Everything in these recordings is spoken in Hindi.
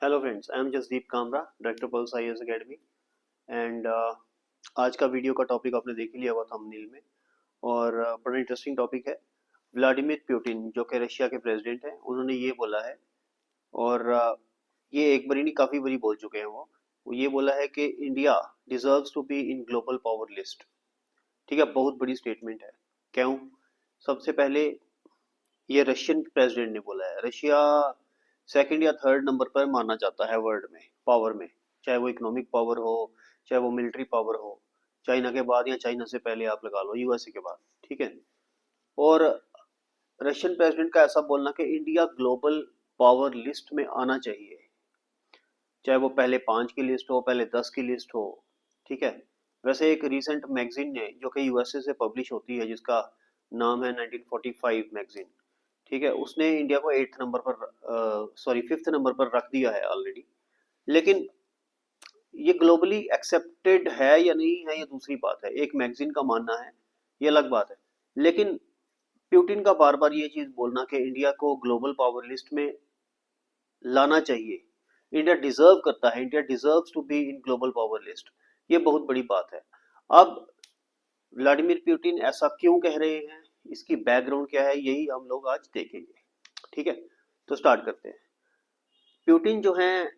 Hello friends, I am Jasdeep Kamra, director pulse IAS academy. And आज का वीडियो का टॉपिक आपने देख ही लिया हुआ थंबनेल में। और बड़ा इंटरेस्टिंग टॉपिक है। व्लादिमीर पुतिन जो कि रशिया के प्रेसिडेंट हैं, उन्होंने ये बोला है। और ये एक बारी नहीं, काफ़ी बारी बोल चुके हैं वो ये बोला है कि India deserves to be in global power list. ठीक है, बहुत बड़ी स्टेटमेंट है। क्यों? सबसे पहले ये रशियन प्रेसिडेंट ने बोला है। रशिया सेकंड या थर्ड नंबर पर माना जाता है वर्ल्ड में, पावर में। चाहे वो इकोनॉमिक पावर हो, चाहे वो मिलिट्री पावर हो। चाइना के बाद या चाइना से पहले आप लगा लो, यूएसए के बाद। ठीक है। और रशियन प्रेसिडेंट का ऐसा बोलना कि इंडिया ग्लोबल पावर लिस्ट में आना चाहिए, चाहे वो पहले 5 की लिस्ट हो, पहले 10 की लिस्ट हो। ठीक है। वैसे एक रिसेंट मैगजीन ने, जो कि यूएसए से पब्लिश होती है, जिसका नाम है 1945 मैगजीन। ठीक है, उसने इंडिया को 8th नंबर पर, सॉरी 5th नंबर पर रख दिया है ऑलरेडी। लेकिन ये ग्लोबली एक्सेप्टेड है या नहीं है, ये दूसरी बात है। एक मैगजीन का मानना है, ये अलग बात है। लेकिन पुतिन का बार बार ये चीज बोलना कि इंडिया को ग्लोबल पावर लिस्ट में लाना चाहिए, इंडिया डिजर्व करता है, India deserves to be in global power list, ये बहुत बड़ी बात है। अब व्लादिमीर पुतिन ऐसा क्यों कह रहे हैं, इसकी बैकग्राउंड क्या है, यही हम लोग आज देखेंगे। ठीक है, तो स्टार्ट करते हैं। पुतिन जो है,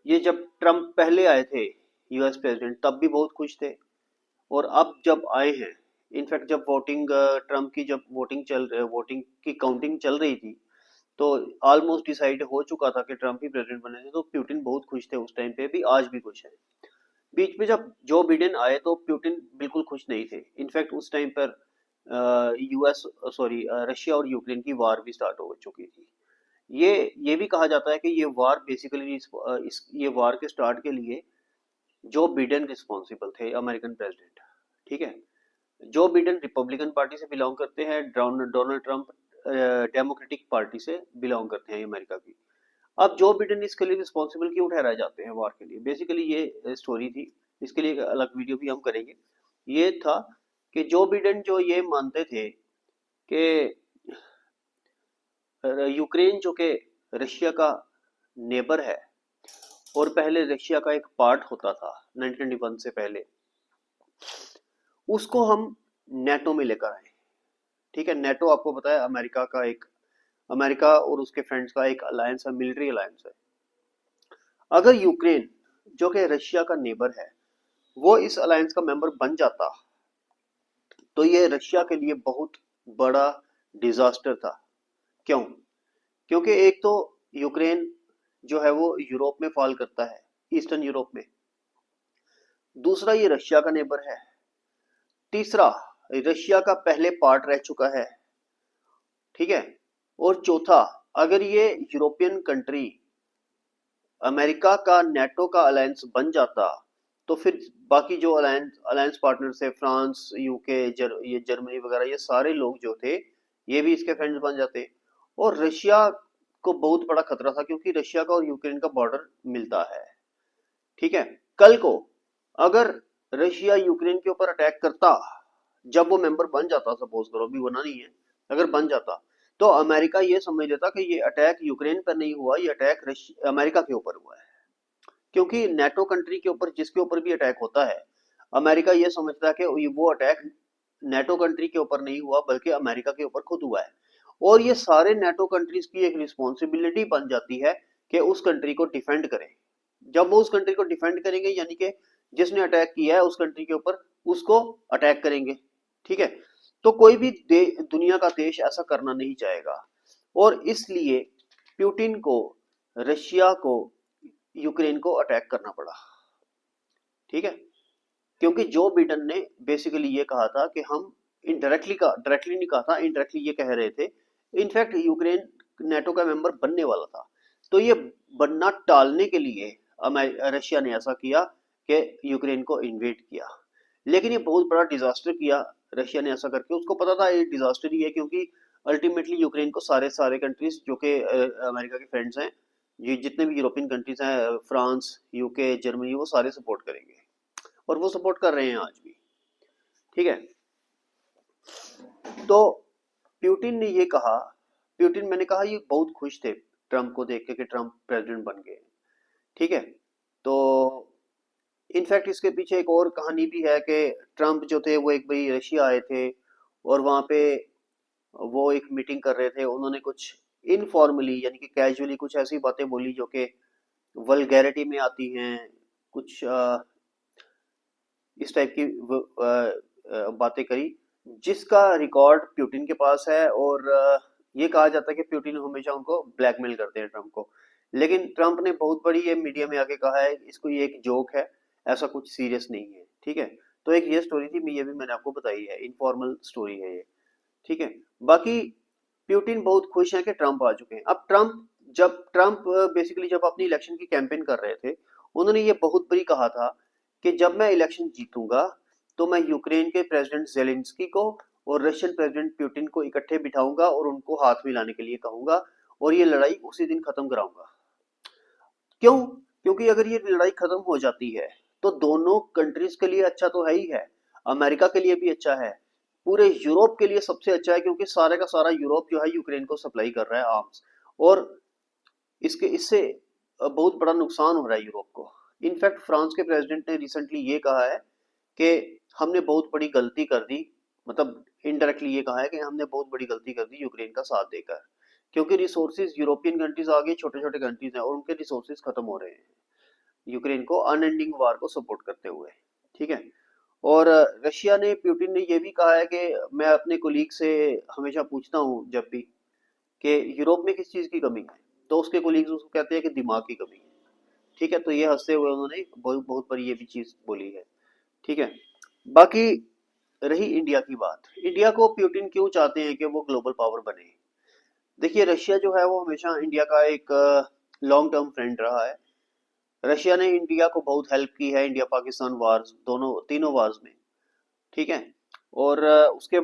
ये जब ट्रम्प पहले आए थे यूएस प्रेसिडेंट, तब भी बहुत खुश थे। और अब जब आए हैं, इनफैक्ट जब वोटिंग, ट्रम्प की जब वोटिंग की काउंटिंग चल रही थी, तो ऑलमोस्ट डिसाइड हो चुका था कि ट्रम्प ही प्रेसिडेंट बने थे। तो पुतिन बहुत खुश थे उस टाइम पे भी, आज भी खुश है। बीच में जब जो बिडेन आए तो पुतिन बिल्कुल खुश नहीं थे। इनफैक्ट उस टाइम पर यूएस, सॉरी रशिया और यूक्रेन की वार भी स्टार्ट हो चुकी थी। ये भी कहा जाता है कि ये वार बेसिकली ये वार के स्टार्ट के लिए जो बिडेन रिस्पॉन्सिबल थे, अमेरिकन प्रेसिडेंट। ठीक है। जो बिडेन रिपब्लिकन पार्टी से बिलोंग करते हैं, डोनाल्ड ट्रंप डेमोक्रेटिक पार्टी से बिलोंग करते हैं अमेरिका की। अब जो बिडेन इसके लिए रिस्पॉन्सिबल क्यों ठहराए जाते हैं वार के लिए, बेसिकली ये स्टोरी थी। इसके लिए एक अलग वीडियो भी हम करेंगे। ये था कि जो बिडेन जो ये मानते थे कि यूक्रेन जो कि रशिया का नेबर है, और पहले रशिया का एक पार्ट होता था 1991 से पहले, उसको हम नेटो में लेकर आए। ठीक है, नेटो आपको पता है अमेरिका और उसके फ्रेंड्स का एक अलायंस है, मिलिट्री अलायंस है। अगर यूक्रेन जो कि रशिया का नेबर है, वो इस अलायंस का मेंबर बन जाता, तो ये रशिया के लिए बहुत बड़ा डिजास्टर था। क्यों? क्योंकि एक तो यूक्रेन जो है वो यूरोप में फॉल करता है, ईस्टर्न यूरोप में। दूसरा, ये रशिया का नेबर है। तीसरा, रशिया का पहले पार्ट रह चुका है। ठीक है। और चौथा, अगर ये यूरोपियन कंट्री अमेरिका का नेटो का अलायंस बन जाता, तो फिर बाकी जो अलायंस अलायंस पार्टनर्स है, फ्रांस, यूके, ये जर्मनी वगैरह, ये सारे लोग जो थे, ये भी इसके फ्रेंड्स बन जाते। और रशिया को बहुत बड़ा खतरा था, क्योंकि रशिया का और यूक्रेन का बॉर्डर मिलता है। ठीक है। कल को अगर रशिया यूक्रेन के ऊपर अटैक करता, जब वो मेंबर बन जाता, सपोज करो, अभी बना नहीं है, अगर बन जाता, तो अमेरिका ये समझ लेता कि ये अटैक यूक्रेन पर नहीं हुआ, ये अटैक अमेरिका के ऊपर हुआ है। क्योंकि नेटो कंट्री के ऊपर जिसके ऊपर भी अटैक होता है, अमेरिका ये समझता है कि वो अटैक नेटो कंट्री के ऊपर नहीं हुआ, बल्कि अमेरिका के ऊपर खुद हुआ है। और ये सारे नेटो कंट्रीज की एक रिस्पॉन्सिबिलिटी बन जाती है कि उस कंट्री को डिफेंड करें। जब वो उस कंट्री को डिफेंड करेंगे, यानी कि जिसने अटैक किया है उस कंट्री के ऊपर, उसको अटैक करेंगे। ठीक है। तो कोई भी दुनिया का देश ऐसा करना नहीं चाहेगा। और इसलिए पुतिन को, रशिया को, यूक्रेन को अटैक करना पड़ा। ठीक है। क्योंकि जो बिडेन ने बेसिकली ये कहा था कि हम डायरेक्टली नहीं कहा था, इनडायरेक्टली ये कह रहे थे। इनफैक्ट यूक्रेन नेटो का मेंबर बनने वाला था। तो ये बनना टालने के लिए रशिया ने ऐसा किया कि यूक्रेन को इन्वेड किया। लेकिन ये बहुत बड़ा डिजास्टर किया रशिया ने ऐसा करके। उसको पता था ये डिजास्टर ही है, क्योंकि अल्टीमेटली यूक्रेन को सारे सारे कंट्रीज जो कि अमेरिका के फ्रेंड्स हैं, ये जितने भी यूरोपियन कंट्रीज हैं, फ्रांस, यूके, जर्मनी, वो सारे सपोर्ट करेंगे। और वो सपोर्ट कर रहे हैं आज भी। ठीक है। तो पुतिन ने ये कहा, पुतिन, मैंने कहा, ये बहुत खुश थे ट्रम्प को देख के कि ट्रम्प प्रेसिडेंट बन गए। ठीक है, तो इनफैक्ट इसके पीछे एक और कहानी भी है कि ट्रम्प जो थे वो एक बारी रशिया आए थे और वहाँ पे वो एक मीटिंग कर रहे थे। उन्होंने कुछ इनफॉर्मली यानी कि कैजुअली कुछ ऐसी बातें बोली जो कि वल्गैरिटी में आती हैं, कुछ इस टाइप की बातें करी, जिसका रिकॉर्ड प्यूटिन के पास है। और ये कहा जाता है कि प्यूटिन हमेशा उनको ब्लैकमेल करते हैं ट्रम्प को। लेकिन ट्रम्प ने बहुत बड़ी ये मीडिया में आके कहा है इसको ये एक जोक है, ऐसा कुछ सीरियस नहीं है। ठीक है, तो एक ये स्टोरी थी, ये भी मैंने आपको बताई है, इनफॉर्मल स्टोरी है ये। ठीक है, बाकी प्यूटिन बहुत खुश है कि ट्रम्प आ चुके हैं। अब ट्रम्प बेसिकली जब अपनी इलेक्शन की कैंपेन कर रहे थे, उन्होंने ये बहुत बड़ी कहा था कि जब मैं इलेक्शन जीतूंगा तो मैं यूक्रेन के प्रेसिडेंट जेलेंस्की को और रशियन प्रेसिडेंट पुतिन को इकट्ठे बिठाऊंगा और उनको हाथ मिलाने के लिए कहूंगा और ये लड़ाई उसी दिन खत्म कराऊंगा। क्यों? क्योंकि अगर ये लड़ाई खत्म हो जाती है तो दोनों कंट्रीज के लिए अच्छा तो है ही है, अमेरिका के लिए भी अच्छा है, पूरे यूरोप के लिए सबसे अच्छा है, क्योंकि सारे का सारा यूरोप जो है यूक्रेन को सप्लाई कर रहा है आर्म्स। और इससे बहुत बड़ा नुकसान हो रहा है यूरोप को। इनफैक्ट फ्रांस के प्रेसिडेंट ने रिसेंटली ये कहा है कि हमने बहुत बड़ी गलती कर दी, मतलब इनडायरेक्टली ये कहा है कि हमने बहुत बड़ी गलती कर दी यूक्रेन का साथ देकर, क्योंकि रिसोर्सेज यूरोपियन कंट्रीज आगे छोटे छोटे कंट्रीज हैं और उनके रिसोर्सेज खत्म हो रहे हैं यूक्रेन को अनएंडिंग वार को सपोर्ट करते हुए। ठीक है, और रशिया ने पुतिन ने ये भी कहा है कि मैं अपने कोलीग से हमेशा पूछता हूँ जब भी कि यूरोप में किस चीज की कमी है, तो उसके कोलीग्स उसको कहते हैं कि दिमाग की कमी है। ठीक है, तो ये हंसते हुए उन्होंने बहुत बहुत बड़ी ये भी चीज बोली है। ठीक है, बाकी रही इंडिया की बात, इंडिया को पुतिन क्यों चाहते हैं कि वो ग्लोबल पावर बने। देखिए रशिया जो है वो हमेशा इंडिया का एक लॉन्ग टर्म फ्रेंड रहा है। रशिया ने इंडिया को बहुत हेल्प की है इंडिया पाकिस्तान वार्स, दोनों तीनों वार्स में। ठीक है, और उसके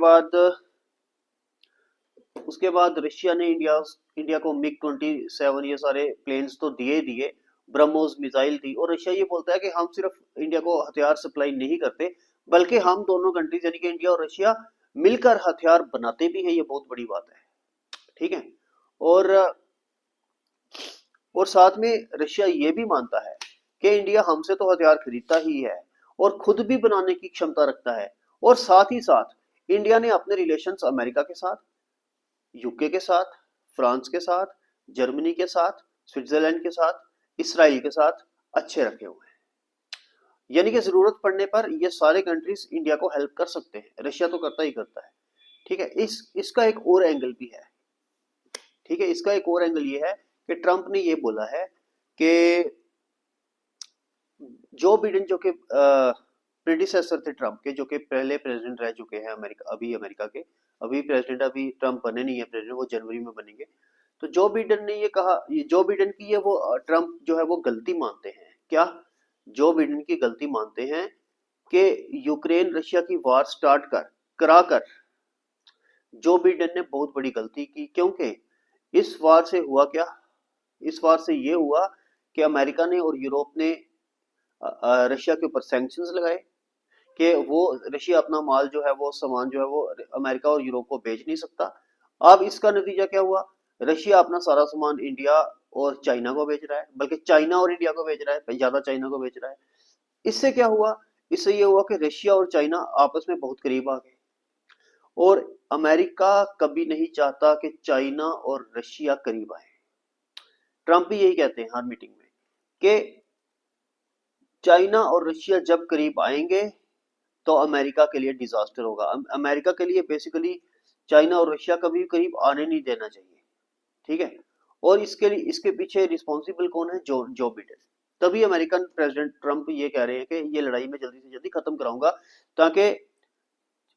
बाद रशिया ने इंडिया को मिग 27 ये सारे प्लेन्स तो दिए दिए, ब्रह्मोस मिसाइल दी। और रशिया ये बोलता है कि हम सिर्फ इंडिया को हथियार सप्लाई नहीं करते, बल्कि हम दोनों कंट्रीज यानी कि इंडिया और रशिया मिलकर हथियार बनाते भी हैं, ये बहुत बड़ी बात है। ठीक है, और साथ में रशिया ये भी मानता है कि इंडिया हमसे तो हथियार खरीदता ही है और खुद भी बनाने की क्षमता रखता है। और साथ ही साथ इंडिया ने अपने रिलेशंस अमेरिका के साथ, यूके के साथ, फ्रांस के साथ, जर्मनी के साथ, स्विट्जरलैंड के साथ, इसराइल के साथ अच्छे रखे हुए हैं। यानी कि जरूरत पड़ने पर ये सारे कंट्रीज इंडिया को हेल्प कर सकते हैं, रशिया तो करता ही करता है। ठीक है, इसका एक और एंगल भी है। ठीक है, इसका एक और एंगल ये है कि ट्रंप ने ये बोला है कि जो बिडेन जो कि प्रेडिसेसर थे ट्रंप के, जो कि पहले प्रेसिडेंट रह चुके हैं अमेरिका के, अभी प्रेसिडेंट अभी ट्रंप बने नहीं है प्रेसिडेंट, वो जनवरी में बनेंगे। तो जो बिडेन ने ये कहा, जो बिडेन की ये वो ट्रंप जो है वो गलती मानते हैं क्या, जो बिडेन की गलती मानते हैं कि यूक्रेन रशिया की वार स्टार्ट कराकर जो बिडेन ने बहुत बड़ी गलती की। क्योंकि इस वार से हुआ क्या, इस वार से ये हुआ कि अमेरिका ने और यूरोप ने रशिया के ऊपर सैंक्शंस लगाए कि वो रशिया अपना माल जो है वो सामान जो है वो अमेरिका और यूरोप को बेच नहीं सकता। अब इसका नतीजा क्या हुआ, रशिया अपना सारा सामान इंडिया और चाइना को बेच रहा है, बल्कि चाइना और इंडिया को बेच रहा है, ज्यादा चाइना को बेच रहा है। इससे क्या हुआ, इससे ये हुआ कि रशिया और चाइना आपस में बहुत करीब आ गए। और अमेरिका कभी नहीं चाहता कि चाइना और रशिया करीब आए। ट्रंप भी यही कहते हैं हर मीटिंग में कि चाइना और रशिया जब करीब आएंगे तो अमेरिका के लिए डिजास्टर होगा। अमेरिका के लिए बेसिकली चाइना और रशिया कभी करीब आने नहीं देना चाहिए। ठीक है, और इसके पीछे रिस्पॉन्सिबल कौन है, जो बिडेन। तभी अमेरिकन प्रेसिडेंट ट्रंप ये कह रहे हैं कि ये लड़ाई मैं जल्दी से जल्दी खत्म कराऊंगा ताकि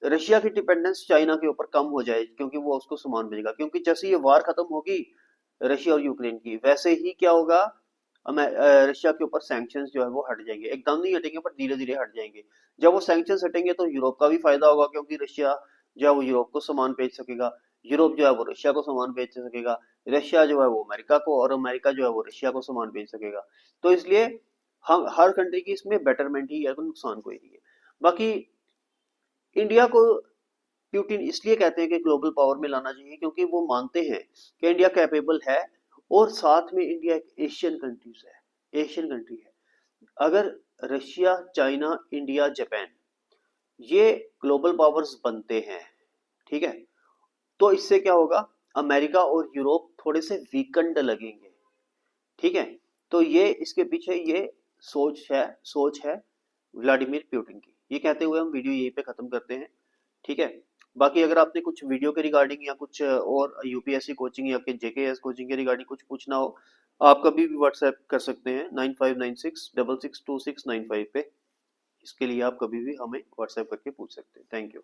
रशिया की डिपेंडेंस चाइना के ऊपर कम हो जाए, क्योंकि वो उसको सामान भेजेगा। क्योंकि जैसे ये वार खत्म होगी रशिया और यूक्रेन की, वैसे ही क्या होगा, रशिया के ऊपर सैंक्शंस जो है वो हट जाएंगे, एकदम नहीं हटेंगे पर धीरे धीरे हट जाएंगे। जब वो सैंक्शंस हटेंगे तो यूरोप का भी फायदा होगा, क्योंकि रशिया जो है वो यूरोप को सामान बेच सकेगा, यूरोप जो है वो रशिया को सामान बेच सकेगा, रशिया जो है वो अमेरिका को, और अमेरिका जो है वो रशिया को सामान बेच सकेगा। तो इसलिए हम हर कंट्री की इसमें बेटरमेंट ही है, कोई नुकसान कोई नहीं है। बाकी इंडिया को पुतिन इसलिए कहते हैं कि ग्लोबल पावर में लाना चाहिए, क्योंकि वो मानते हैं कि इंडिया कैपेबल है और साथ में इंडिया एक एशियन कंट्री है। अगर रशिया, चाइना, इंडिया, जापान ये ग्लोबल पावर्स बनते हैं, ठीक है, तो इससे क्या होगा, अमेरिका और यूरोप थोड़े से वीकेंड लगेंगे, ठीक है। तो ये इसके पीछे ये सोच है व्लादिमीर पुतिन की। ये कहते हुए हम वीडियो यहीं पे खत्म करते हैं, ठीक है। बाकी अगर आपने कुछ वीडियो के रिगार्डिंग या कुछ और यूपीएससी कोचिंग या फिर जेकेएस कोचिंग के रिगार्डिंग कुछ पूछना हो, आप कभी भी व्हाट्सएप कर सकते हैं 9596662695 पे। इसके लिए आप कभी भी हमें व्हाट्सएप करके पूछ सकते हैं। Thank you.